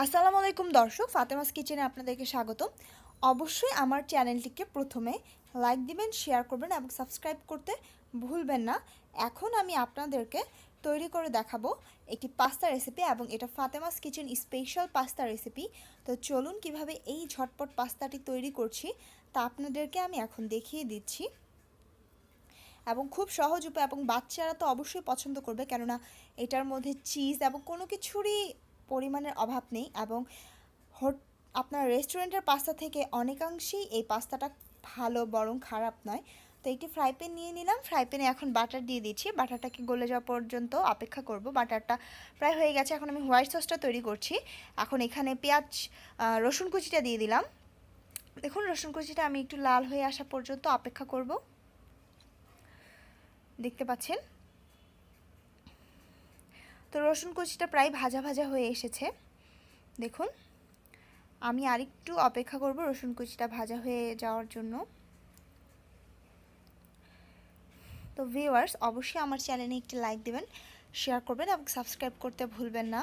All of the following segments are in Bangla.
আসসালামু আলাইকুম দর্শক, ফাতেমাস কিচেনে আপনাদেরকে স্বাগতম। অবশ্যই আমার চ্যানেলটিকে প্রথমে লাইক দিবেন, শেয়ার করবেন এবং সাবস্ক্রাইব করতে ভুলবেন না। এখন আমি আপনাদেরকে তৈরি করে দেখাবো একটি পাস্তা রেসিপি, এবং এটা Fatema's kitchen special pasta recipe. তো চলুন কিভাবে এই ঝটপট পাস্তাটি তৈরি করছি তা আপনাদেরকে আমি এখন দেখিয়ে দিচ্ছি। এবং খুব সহজ উপায়, এবং বাচ্চারা তো অবশ্যই পছন্দ করবে, কেননা এটার মধ্যে চিজ এবং কোনো কিছুরই পরিমাণের অভাব নেই। এবং আপনার রেস্টুরেন্টের পাস্তা থেকে অনেকাংশেই এই পাস্তাটা ভালো, বরং খারাপ নয়। তো একটি ফ্রাই প্যান নিয়ে নিলাম। ফ্রাই প্যানে এখন বাটার দিয়ে দিচ্ছি। বাটারটাকে গলে যাওয়া পর্যন্ত অপেক্ষা করব। বাটারটা প্রায় হয়ে গেছে। এখন আমি হোয়াইট সসটা তৈরি করছি। এখন এখানে পেঁয়াজ, রসুন কুচিটা দিয়ে দিলাম। দেখুন, রসুন কুচিটা আমি একটু লাল হয়ে আসা পর্যন্ত অপেক্ষা করব। দেখতে পাচ্ছেন তো রসুন কুচিটা প্রায় ভাজা ভাজা হয়ে এসেছে। দেখুন, আমি আরেকটু অপেক্ষা করব রসুন কুচিটা ভাজা হয়ে যাওয়ার জন্য। তো ভিউয়ার্স, অবশ্যই আমার চ্যানেলে একটি লাইক দেবেন, শেয়ার করবেন এবং সাবস্ক্রাইব করতে ভুলবেন না,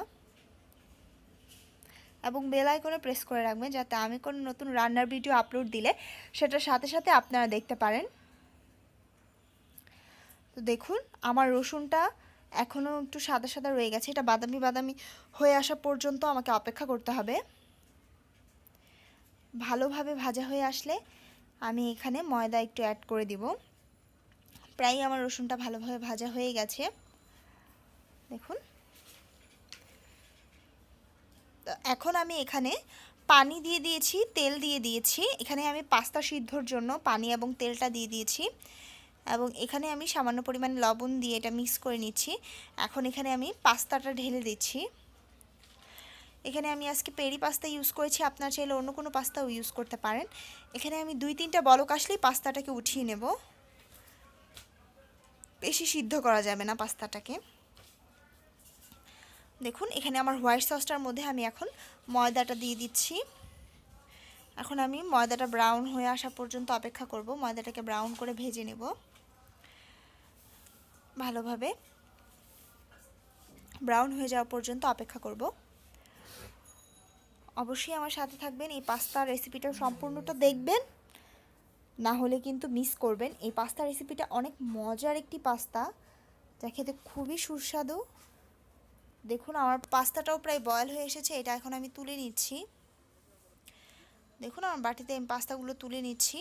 এবং বেল আইকনে প্রেস করে রাখবেন যাতে আমি কোনো নতুন রান্নার ভিডিও আপলোড দিলে সেটার সাথে সাথে আপনারা দেখতে পারেন। তো দেখুন, আমার রসুনটা এখনও একটু সাদা সাদা রয়ে গেছে। এটা বাদামি বাদামি হয়ে আসা পর্যন্ত আমাকে অপেক্ষা করতে হবে। ভালোভাবে ভাজা হয়ে আসলে আমি এখানে ময়দা একটু অ্যাড করে দিব। প্রায় আমার রসুনটা ভালোভাবে ভাজা হয়ে গেছে। দেখুন, তো এখন আমি এখানে পানি দিয়ে দিয়েছি, তেল দিয়ে দিয়েছি। এখানে আমি পাস্তা সিদ্ধর জন্য পানি এবং তেলটা দিয়ে দিয়েছি, এবং এখানে আমি সামান্য পরিমাণে লবণ দিয়ে এটা মিক্স করে নিচ্ছি। এখন এখানে আমি পাস্তাটা ঢেলে দিচ্ছি। এখানে আমি আজকে পেরি পাস্তা ইউজ করেছি, আপনারা চাইলে অন্য কোনো পাস্তাও ইউজ করতে পারেন। এখানে আমি 2-3টা বলক আসলেই পাস্তাটাকে উঠিয়ে নেব। বেশি সিদ্ধ করা যাবে না পাস্তাটাকে। দেখুন, এখানে আমার হোয়াইট সসটার মধ্যে আমি এখন ময়দাটা দিয়ে দিচ্ছি। এখন আমি ময়দাটা ব্রাউন হয়ে আসা পর্যন্ত অপেক্ষা করব। ময়দাটাকে ব্রাউন করে ভেজে নেব ভালোভাবে। ব্রাউন হয়ে যাওয়া পর্যন্ত অপেক্ষা করব। অবশ্যই আমার সাথে থাকবেন, এই পাস্তা রেসিপিটা সম্পূর্ণটা দেখবেন, না হলে কিন্তু মিস করবেন। এই পাস্তা রেসিপিটা অনেক মজার একটি পাস্তা, যা খেতে খুবই সুস্বাদু। দেখুন, আমার পাস্তাটাও প্রায় বয়েল হয়ে এসেছে। এটা এখন আমি তুলে নিচ্ছি। দেখুন, আমার বাটিতে আমি পাস্তাগুলো তুলে নিচ্ছি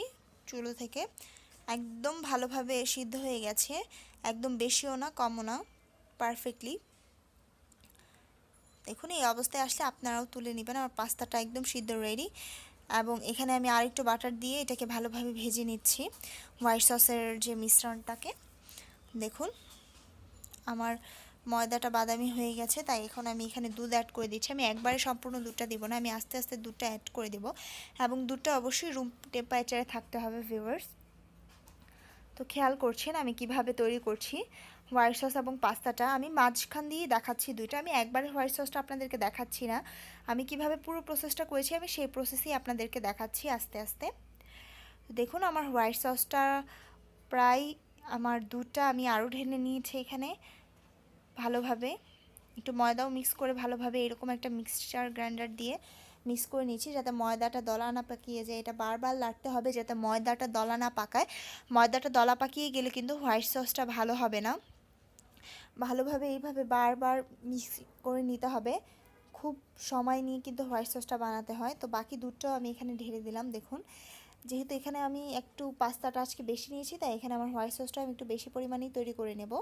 চুলো থেকে। একদম ভালোভাবে সিদ্ধ হয়ে গেছে, একদম বেশিও না কমও না, পারফেক্টলি। দেখুন, এই অবস্থায় আসলে আপনারাও তুলে নেবেন। আমার পাস্তাটা একদম সিদ্ধ রেডি। এবং এখানে আমি আরেকটু বাটার দিয়ে এটাকে ভালোভাবে ভেজে নিচ্ছি, হোয়াইট সসের যে মিশ্রণটাকে। দেখুন, আমার ময়দাটা বাদামি হয়ে গেছে, তাই এখন আমি এখানে দুধ অ্যাড করে দিচ্ছি। আমি একবারে সম্পূর্ণ দুধটা দিব না, আমি আস্তে আস্তে দুধটা অ্যাড করে দেব, এবং দুধটা অবশ্যই রুম টেম্পারেচারে থাকতে হবে ভিউয়ার্স। তো খেয়াল করছেন আমি কিভাবে তৈরি করছি হোয়াইট সস এবং পাস্তাটা। আমি মাঝখান দিয়ে দেখাচ্ছি দুইটা, আমি একবারে হোয়াইট সসটা আপনাদেরকে দেখাচ্ছি না। আমি কিভাবে পুরো প্রসেসটা করেছি আমি সেই প্রসেসেই আপনাদেরকে দেখাচ্ছি আস্তে আস্তে। দেখুন, আমার হোয়াইট সসটা প্রায়, আমার দুধটা আমি আরও ঢেলে নিয়েছি এখানে ভালোভাবে। একটু ময়দাও মিক্স করে ভালোভাবে এরকম একটা মিক্সচার গ্রাইন্ডার দিয়ে মিক্স করে নিচ্ছি, যাতে ময়দাটা দলা না পাকিয়ে যায়। এটা বারবার লাড়তে হবে যাতে ময়দাটা দলা না পাকায়। ময়দাটা দলা পাকিয়ে গেলে কিন্তু হোয়াইট সসটা ভালো হবে না। ভালোভাবে এইভাবে বারবার মিক্স করে নিতে হবে। খুব সময় নিয়ে কিন্তু হোয়াইট সসটা বানাতে হয়। তো বাকি দুধটাও আমি এখানে ঢেলে দিলাম। দেখুন, যেহেতু এখানে আমি একটু পাস্তাটা আজকে বেশি নিয়েছি, তাই এখানে আমার হোয়াইট সসটা আমি একটু বেশি পরিমাণেই তৈরি করে নেব।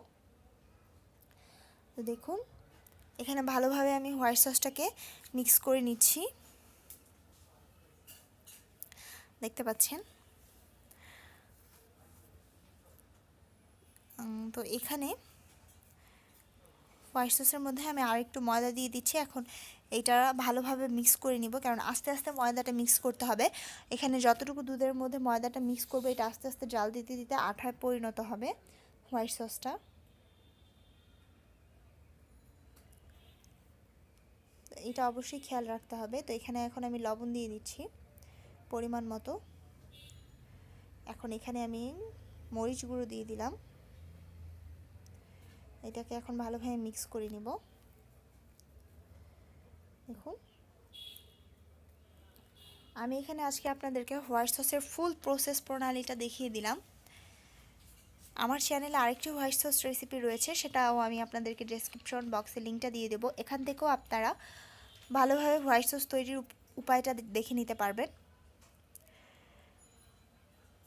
তো দেখুন, এখানে ভালোভাবে আমি হোয়াইট সসটাকে মিক্স করে নিচ্ছি, দেখতে পাচ্ছেন। তো এখানে হোয়াইট সসের মধ্যে আমি আরেকটু ময়দা দিয়ে দিচ্ছি। এখন এটা ভালোভাবে মিক্স করে নিব, কারণ আস্তে আস্তে ময়দাটা মিক্স করতে হবে। এখানে যতটুকু দুধের মধ্যে ময়দাটা মিক্স করবে, এটা আস্তে আস্তে জাল দিতে দিতে আঠায় পরিণত হবে হোয়াইট সসটা। এটা অবশ্যই খেয়াল রাখতে হবে। তো এখানে এখন আমি লবণ দিয়ে দিচ্ছি পরিমাণ মতো। এখন এখানে আমি মরিচ গুঁড়ো দিয়ে দিলাম। এটাকে এখন ভালোভাবে মিক্স করে নিব। দেখুন, আমি এখানে আজকে আপনাদেরকে হোয়াইট সসের ফুল প্রসেস প্রণালীটা দেখিয়ে দিলাম। আমার চ্যানেলে আরেকটি হোয়াইট সস রেসিপি রয়েছে, সেটাও আমি আপনাদেরকে ডেসক্রিপশন বক্সে লিঙ্কটা দিয়ে দেবো। এখান থেকেও আপনারা ভালোভাবে হোয়াইট সস তৈরির উপায়টা দেখে নিতে পারবেন।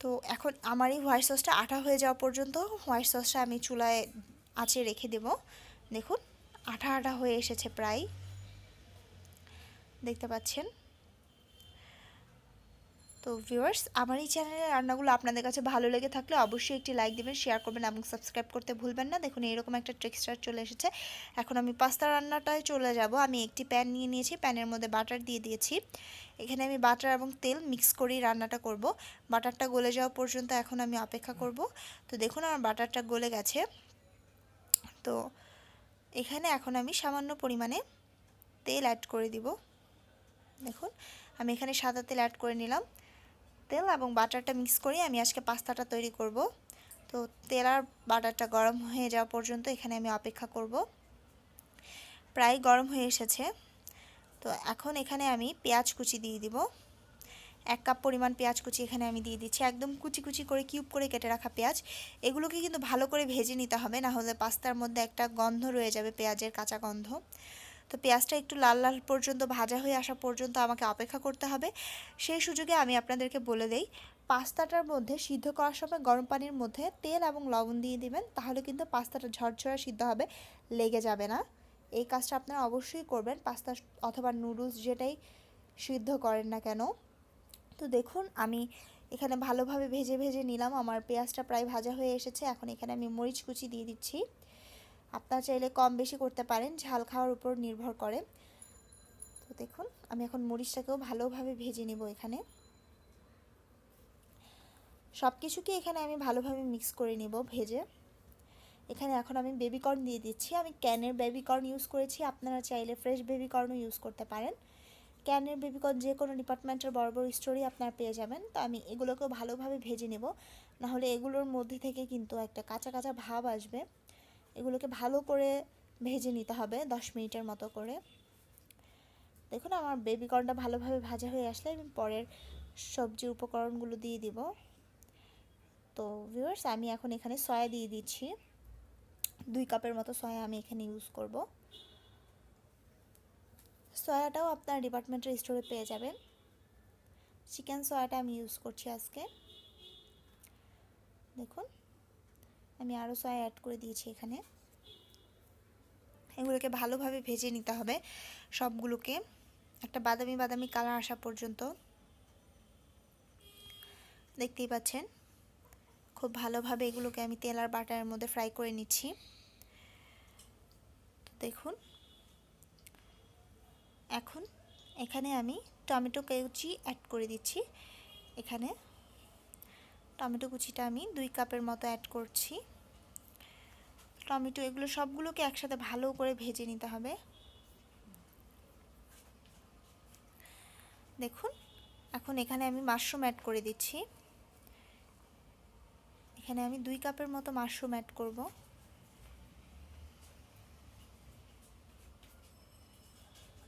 তো এখন আমার এই হোয়াইট সসটা আঠা হয়ে যাওয়া পর্যন্ত হোয়াইট সসটা আমি চুলায় আঁচে রেখে দেব। দেখুন আঠা আঠা হয়ে এসেছে প্রায়, দেখতে পাচ্ছেন। তো ভিউয়ার্স, আমার এই চ্যানেলের রান্নাগুলো আপনাদের কাছে ভালো লেগে থাকলে অবশ্যই একটি লাইক দেবেন, শেয়ার করবেন এবং সাবস্ক্রাইব করতে ভুলবেন না। দেখুন এরকম একটা টেক্সচার চলে এসেছে। এখন আমি পাস্তা রান্নাটায় চলে যাব। আমি একটি প্যান নিয়ে নিয়েছি, প্যানের মধ্যে বাটার দিয়ে দিয়েছি। এখানে আমি বাটার এবং তেল মিক্স করেই রান্নাটা করব। বাটারটা গলে যাওয়া পর্যন্ত এখন আমি অপেক্ষা করব। তো দেখুন আমার বাটারটা গলে গেছে। তো এখানে এখন আমি সামান্য পরিমাণে তেল অ্যাড করে দিব। দেখুন আমি এখানে সাদা তেল অ্যাড করে নিলাম। তেল এবং বাটারটা মিক্স করে আমি আজকে পাস্তাটা তৈরি করব। তো তেল আর বাটারটা গরম হয়ে যাওয়া পর্যন্ত এখানে আমি অপেক্ষা করব। প্রায় গরম হয়ে এসেছে। তো এখন এখানে আমি পেঁয়াজ কুচি দিয়ে দিব। 1 কাপ পরিমাণ পেঁয়াজ কুচি এখানে আমি দিয়ে দিচ্ছি, একদম কুচি কুচি করে কিউব করে কেটে রাখা পেঁয়াজ। এগুলোকে কিন্তু ভালো করে ভেজে নিতে হবে, না হলে পাস্তার মধ্যে একটা গন্ধ রয়ে যাবে, পেঁয়াজের কাঁচা গন্ধ। তো পেঁয়াজটা একটু লাল লাল পর্যন্ত ভাজা হয়ে আসা পর্যন্ত আমাকে অপেক্ষা করতে হবে। সেই সুযোগে আমি আপনাদেরকে বলে দেই, পাস্তাটার মধ্যে সিদ্ধ করার সময় গরম পানির মধ্যে তেল এবং লবণ দিয়ে দিবেন, তাহলে কিন্তু পাস্তাটা ঝরঝরা সিদ্ধ হবে, লেগে যাবে না। এই কাজটা আপনারা অবশ্যই করবেন, পাস্তা অথবা নুডলস যেটাই সিদ্ধ করেন না কেন। তো দেখুন আমি এখানে ভালোভাবে ভেজে ভেজে নিলাম, আমার পেঁয়াজটা প্রায় ভাজা হয়ে এসেছে। এখন এখানে আমি মরিচ কুচি দিয়ে দিচ্ছি। আপনারা চাইলে কম বেশি করতে পারেন, ঝাল খাওয়ার উপর নির্ভর করে। তো দেখুন আমি এখন মরিচটাকেও ভালোভাবে ভেজে নেব। এখানে সব কিছুকে এখানে আমি ভালোভাবে মিক্স করে নেব ভেজে। এখানে এখন আমি বেবিকর্ন দিয়ে দিচ্ছি। আমি ক্যানের বেবিকর্ন ইউজ করেছি, আপনারা চাইলে ফ্রেশ বেবিকর্নও ইউজ করতে পারেন। ক্যানের বেবিকর্ন যে কোনো ডিপার্টমেন্টের বড় বড় স্টোরে আপনারা পেয়ে যাবেন। তো আমি এগুলোকেও ভালোভাবে ভেজে নেব, নাহলে এগুলোর মধ্যে থেকে কিন্তু একটা কাঁচা কাঁচা ভাব আসবে। এগুলোকে ভালো করে ভেজে নিতে হবে 10 মিনিটের মতো করে। দেখুন আমার বেবিকর্নটা ভালোভাবে ভাজা হয়ে আসলে আমি পরের সবজি উপকরণগুলো দিয়ে দিব। তো ভিউয়ার্স, আমি এখন এখানে সয়া দিয়ে দিচ্ছি। 2 কাপের মতো সয়া আমি এখানে ইউজ করব। সয়াটাও আপনার ডিপার্টমেন্টাল স্টোরে পেয়ে যাবেন। চিকেন সয়াটা আমি ইউজ করছি আজকে। দেখুন আমি আরও সয়া অ্যাড করে দিয়েছি এখানে। এগুলোকে ভালোভাবে ভেজে নিতে হবে সবগুলোকে, একটা বাদামি বাদামি কালার আসা পর্যন্ত। দেখতেই পাচ্ছেন খুব ভালোভাবে এগুলোকে আমি তেল আর বাটারের মধ্যে ফ্রাই করে নিচ্ছি। দেখুন এখন এখানে আমি টমেটো কুচি অ্যাড করে দিচ্ছি। এখানে টমেটো কুচিটা আমি 2 কাপের মতো অ্যাড করছি। টমেটো এগুলো সবগুলোকে একসাথে ভালো করে ভেজে নিতে হবে। দেখুন এখন এখানে আমি মাশরুম অ্যাড করে দিচ্ছি। এখানে আমি 2 কাপের মতো মাশরুম অ্যাড করব।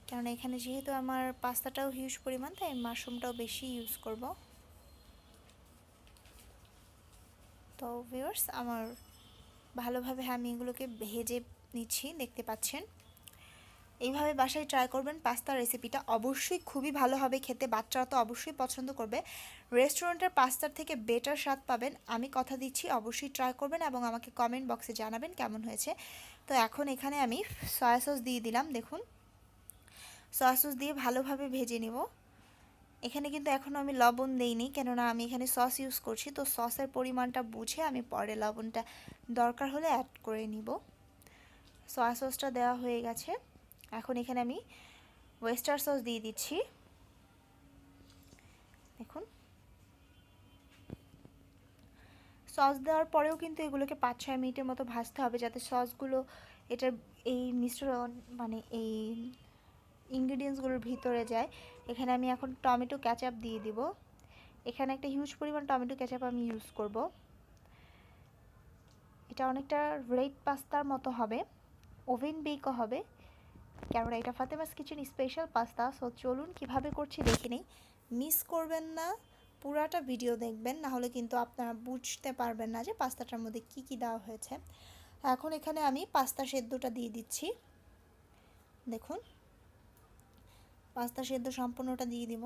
কারণ এখানে যেহেতু আমার পাস্তাটাও হিউজ পরিমাণ, তাই মাশরুমটাও বেশি ইউজ করব। তো ভিউয়ার্স, আমার ভালোভাবে আমি এগুলোকে ভেজে নিচ্ছি, দেখতে পাচ্ছেন। এইভাবে বাসায় ট্রাই করবেন, পাস্তা রেসিপিটা অবশ্যই খুবই ভালো হবে খেতে, বাচ্চারা তো অবশ্যই পছন্দ করবে। রেস্টুরেন্টের পাস্তার থেকে বেটার স্বাদ পাবেন, আমি কথা দিচ্ছি। অবশ্যই ট্রাই করবেন এবং আমাকে কমেন্ট বক্সে জানাবেন কেমন হয়েছে। তো এখন এখানে আমি সয়া সস দিয়ে দিলাম। দেখুন সয়া সস দিয়ে ভালোভাবে ভেজে নেব। এখানে কিন্তু এখনও আমি লবণ দেইনি, কেননা আমি এখানে সস ইউজ করছি। তো সসের পরিমাণটা বুঝে আমি পরে লবণটা দরকার হলে অ্যাড করে নিব। সয়া সসটা দেওয়া হয়ে গেছে। এখন এখানে আমি ওয়েস্টার সস দিয়ে দিচ্ছি। দেখুন সস দেওয়ার পরেও কিন্তু এগুলোকে 5-6 মিনিটের মতো ভাজতে হবে, যাতে সসগুলো এটার এই মিশ্রণ মানে এই ইনগ্রিডিয়েন্টসগুলোর ভিতরে যায়। এখানে আমি এখন টমেটো কেচাপ দিয়ে দিব। এখানে একটা হিউজ পরিমাণ টমেটো কেচাপ আমি ইউজ করব। এটা অনেকটা রেড পাস্তার মতো হবে, ওভেন বেকও হবে, কেননা এটা Fatema's kitchen special pasta. So চলুন কীভাবে করছি দেখে নিই। মিস করবেন না, পুরাটা ভিডিও দেখবেন, না হলে কিন্তু আপনারা বুঝতে পারবেন না যে পাস্তাটার মধ্যে কি কি দেওয়া হয়েছে। এখন এখানে আমি পাস্তা সেদ্ধটা দিয়ে দিচ্ছি। দেখুন, পাস্তা সেদ্ধ সম্পূর্ণটা দিয়ে দিব।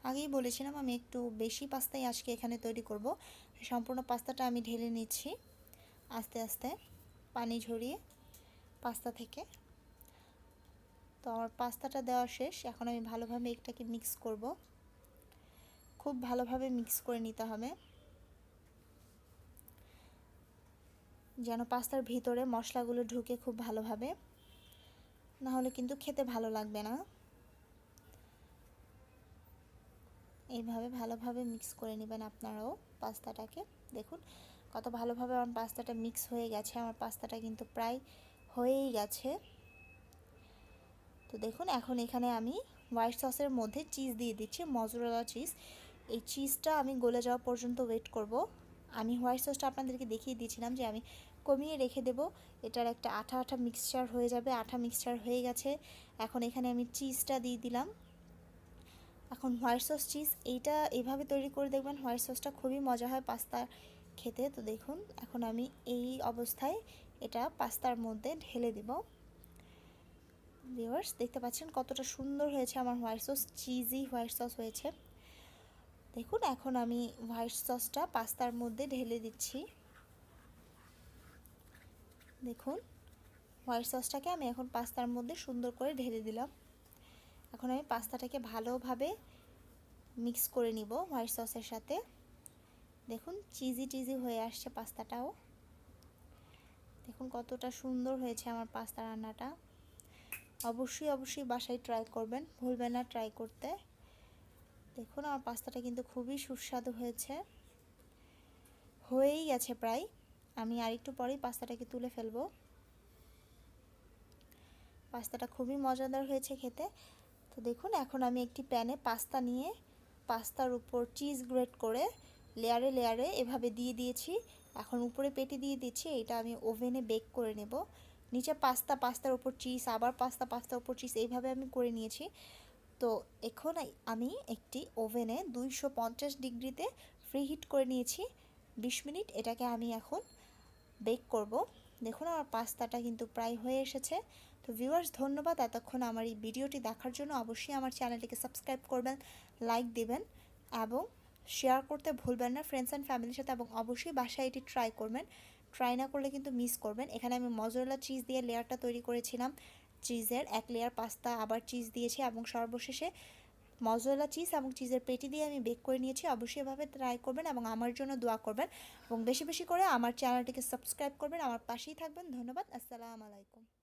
আগেই বলেছিলাম আমি একটু বেশি পাস্তাই আজকে এখানে তৈরি করব। সম্পূর্ণ পাস্তাটা আমি ঢেলে নিচ্ছি আস্তে আস্তে পানি ঝরিয়ে পাস্তা থেকে। তো আমার পাস্তাটা দেওয়া শেষ। এখন আমি ভালোভাবে এটাকে মিক্স করব, খুব ভালোভাবে মিক্স করে নিতে হবে যেন পাস্তার ভিতরে মশলাগুলো ঢুকে খুব ভালোভাবে, না হলে কিন্তু খেতে ভালো লাগবে না। এইভাবে ভালোভাবে মিক্স করে নেবেন আপনারাও পাস্তাটাকে। দেখুন কত ভালোভাবে আমার পাস্তাটা মিক্স হয়ে গেছে। আমার পাস্তাটা কিন্তু প্রায় হয়েই গেছে। তো দেখুন এখন এখানে আমি হোয়াইট সসের মধ্যে চিজ দিয়ে দিচ্ছি, মজরেলা চিজ। এই চিজটা আমি গলে যাওয়া পর্যন্ত ওয়েট করব। আমি হোয়াইট সসটা আপনাদেরকে দেখিয়ে দিয়েছিলাম যে আমি কমিয়ে রেখে দেব, এটার একটা আঠা আঠা মিক্সচার হয়ে যাবে। আঠা মিক্সচার হয়ে গেছে। এখন এখানে আমি চিজটা দিয়ে দিলাম। এখন হোয়াইট সস চিজ এইটা এইভাবে তৈরি করে দেখবেন, হোয়াইট সসটা খুবই মজা হয় পাস্তা খেতে। তো দেখুন এখন আমি এই অবস্থায় এটা পাস্তার মধ্যে ঢেলে দেব। ভিউয়ার্স দেখতে পাচ্ছেন কতটা সুন্দর হয়েছে আমার white sauce, cheesy white sauce হয়েছে। দেখুন এখন আমি হোয়াইট সসটা পাস্তার মধ্যে ঢেলে দিচ্ছি। দেখুন হোয়াইট সসটাকে আমি এখন পাস্তার মধ্যে সুন্দর করে ঢেলে দিলাম। এখন আমি পাস্তাটাকে ভালোভাবে মিক্স করে নিব হোয়াইট সসের সাথে। দেখুন চিজি চিজি হয়ে আসছে পাস্তাটাও। দেখুন কতটা সুন্দর হয়েছে আমার পাস্তা রান্নাটা। অবশ্যই অবশ্যই বাসায় ট্রাই করবেন, ভুলবেন না ট্রাই করতে। দেখুন আমার পাস্তাটা কিন্তু খুবই সুস্বাদু হয়েছে, হয়েই গেছে প্রায়। আমি আরেকটু পরেই পাস্তাটাকে তুলে ফেলবো। পাস্তাটা খুবই মজাদার হয়েছে খেতে। তো দেখুন এখন আমি একটি প্যানে পাস্তা নিয়ে পাস্তার উপর চিজ গ্রেট করে লেয়ারে লেয়ারে এভাবে দিয়ে দিয়েছি। এখন উপরে পেটি দিয়ে দিচ্ছি, এটা আমি ওভেনে বেক করে নেব। নিচে পাস্তা, পাস্তার উপর চিজ, আবার পাস্তা, পাস্তার উপর চিজ, এইভাবে আমি করে নিয়েছি। তো এখন আমি একটি ওভেনে 250 ডিগ্রিতে ফ্রিহিট করে নিয়েছি 20 মিনিট। এটাকে আমি এখন বেক করব। দেখুন আমার পাস্তাটা কিন্তু প্রায় হয়ে এসেছে। তো ভিউয়ার্স ধন্যবাদ এতক্ষণ আমার এই ভিডিওটি দেখার জন্য। অবশ্যই আমার চ্যানেলটিকে সাবস্ক্রাইব করবেন, লাইক দেবেন এবং শেয়ার করতে ভুলবেন না ফ্রেন্ডস অ্যান্ড ফ্যামিলির সাথে, এবং অবশ্যই বাসায় এটি ট্রাই করবেন। ট্রাই না করলে কিন্তু মিস করবেন। এখানে আমি মজরেলা চিজ দিয়ে লেয়ারটা তৈরি করেছিলাম, চিজের এক লেয়ার পাস্তা আবার চিজ দিয়েছি এবং সর্বশেষে মজরেলা চিজ এবং চিজের পেটি দিয়ে আমি বেক করে নিয়েছি। অবশ্যই এভাবে ট্রাই করবেন এবং আমার জন্য দোয়া করবেন এবং বেশি বেশি করে আমার চ্যানেলটিকে সাবস্ক্রাইব করবেন, আমার পাশেই থাকবেন। ধন্যবাদ। আসসালামু আলাইকুম।